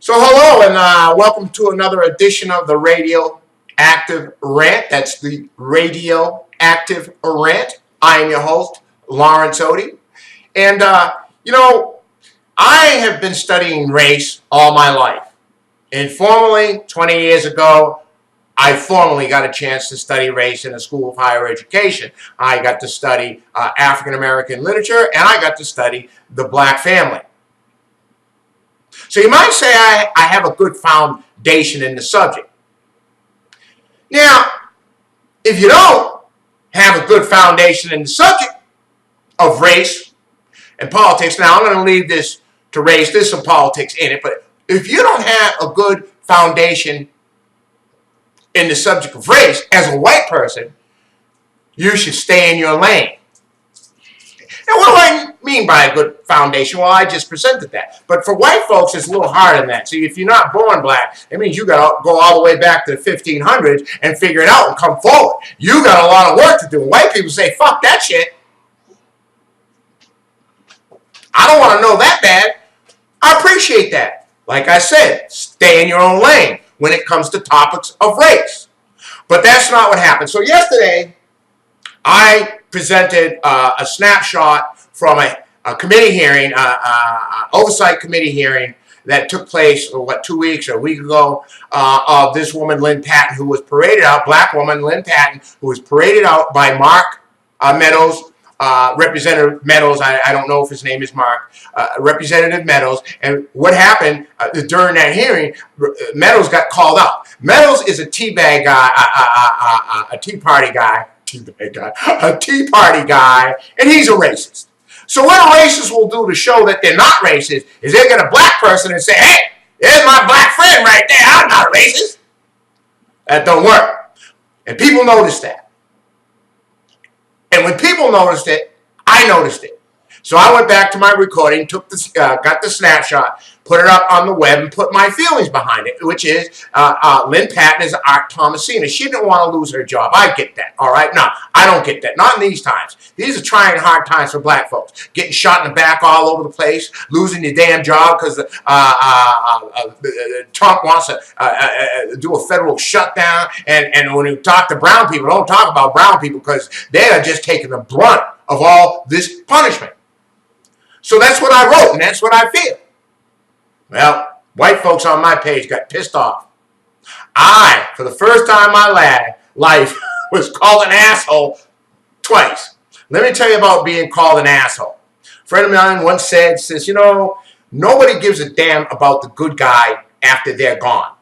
So hello and welcome to another edition of the Radioactive Rant. That's the Radioactive Rant. I am your host, Lawrence Odie. And, I have been studying race all my life. Informally, 20 years ago, I formally got a chance to study race in a school of higher education. I got to study African American literature, and I got to study the black family. So you might say I have a good foundation in the subject. Now, if you don't have a good foundation in the subject of race and politics, now I'm going to leave this to race. There's some politics in it, but if you don't have a good foundation in the subject of race as a white person, you should stay in your lane. Now, what do I mean by a good foundation? Well, I just presented that. But for white folks, it's a little harder than that. See, if you're not born black, it means you got to go all the way back to the 1500s and figure it out and come forward. You got a lot of work to do. White people say, fuck that shit. I don't want to know that bad. I appreciate that. Like I said, stay in your own lane when it comes to topics of race. But that's not what happened. So yesterday, I presented a snapshot from a committee hearing, oversight committee hearing that took place, 2 weeks or a week ago, of this woman, Lynn Patton, who was paraded out, black woman, Lynn Patton, who was paraded out by Mark Meadows, Representative Meadows, I don't know if his name is Mark, Representative Meadows. And what happened during that hearing, Meadows got called out. Meadows is a teabag guy, a Tea Party guy, a Tea Party guy, and he's a racist. So what a racist will do to show that they're not racist is they'll get a black person and say, hey, there's my black friend right there, I'm not a racist. That don't work. And people notice that. And when people noticed it, I noticed it. So I went back to my recording, got the snapshot, put it up on the web, and put my feelings behind it, which is Lynn Patton is Art Thomasina. She didn't want to lose her job. I get that, all right? No, I don't get that. Not in these times. These are trying hard times for black folks. Getting shot in the back all over the place, losing your damn job because Trump wants to do a federal shutdown. And when you talk to brown people, don't talk about brown people because they are just taking the brunt of all this punishment. So that's what I wrote, and that's what I feel. Well, white folks on my page got pissed off. I, for the first time in my life, was called an asshole twice. Let me tell you about being called an asshole. A friend of mine once says, nobody gives a damn about the good guy after they're gone.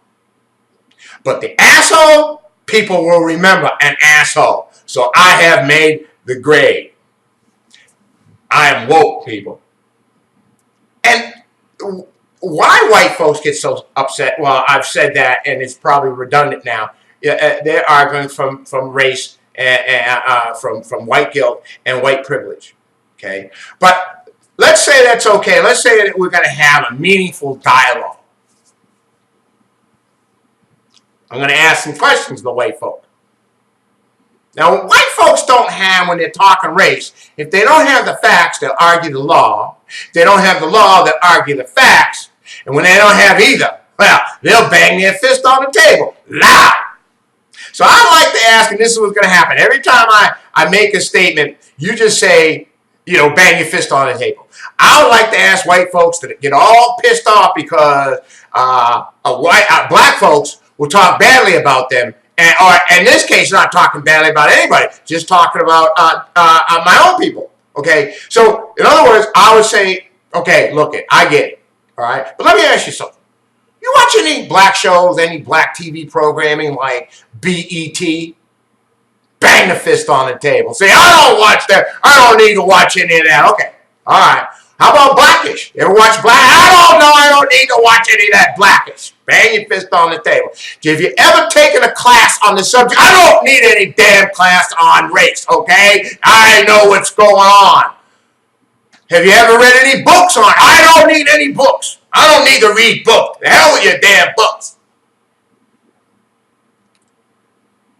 But the asshole, people will remember an asshole. So I have made the grade. I am woke, people. And why white folks get so upset? Well, I've said that, and it's probably redundant now. They're arguing from race, from white guilt and white privilege. Okay, but let's say that's okay. Let's say that we're going to have a meaningful dialogue. I'm going to ask some questions to the white folk. Now, white folks don't have, when they're talking race, if they don't have the facts, they'll argue the law. If they don't have the law, they'll argue the facts. And when they don't have either, well, they'll bang their fist on the table, loud. So I like to ask, and this is what's going to happen. Every time I make a statement, you just say, bang your fist on the table. I would like to ask white folks to get all pissed off because black folks will talk badly about them. Or in this case, not talking badly about anybody, just talking about my own people. Okay, so in other words, I would say, okay, look I get it, all right. But let me ask you something. You watch any black shows, any black TV programming like BET? Bang the fist on the table. Say, I don't watch that. I don't need to watch any of that. Okay, all right. How about Blackish? You ever watch Black? I don't need to watch any of that Blackish. Bang your fist on the table. Have you ever taken a class on the subject? I don't need any damn class on race, okay? I know what's going on. Have you ever read any books on it? I don't need any books. I don't need to read books. The hell with your damn books.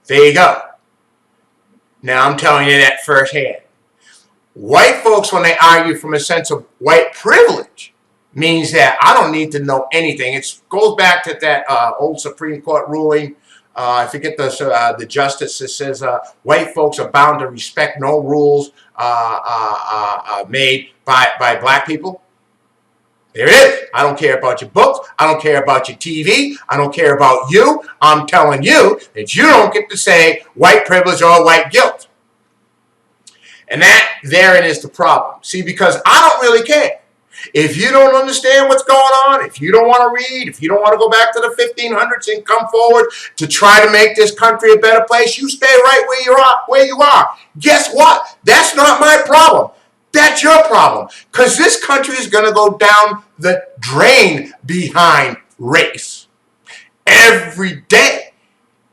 There you go. Now I'm telling you that firsthand. White folks, when they argue from a sense of white privilege, means that I don't need to know anything. It goes back to that old Supreme Court ruling. I forget the justice that says white folks are bound to respect no rules made by black people. There it is. I don't care about your books. I don't care about your TV. I don't care about you. I'm telling you that you don't get to say white privilege or white guilt. And that therein is the problem. See, because I don't really care. If you don't understand what's going on, if you don't want to read, if you don't want to go back to the 1500s and come forward to try to make this country a better place, you stay right where you are. Guess what? That's not my problem. That's your problem. Because this country is going to go down the drain behind race every day.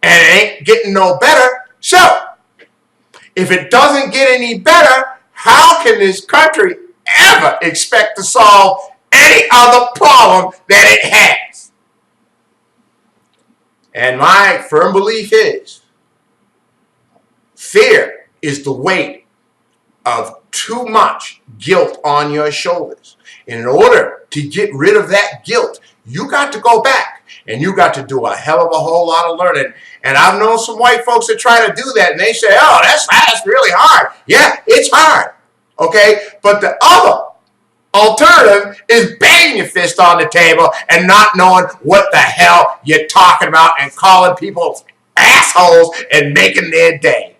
And it ain't getting no better. So, if it doesn't get any better, how can this country ever expect to solve any other problem that it has? And my firm belief is, fear is the weight of too much guilt on your shoulders. And in order to get rid of that guilt, you got to go back and you got to do a hell of a whole lot of learning. And I've known some white folks that try to do that and they say, oh, that's really hard. Yeah, it's hard. Okay, but the other alternative is banging your fist on the table and not knowing what the hell you're talking about and calling people assholes and making their day.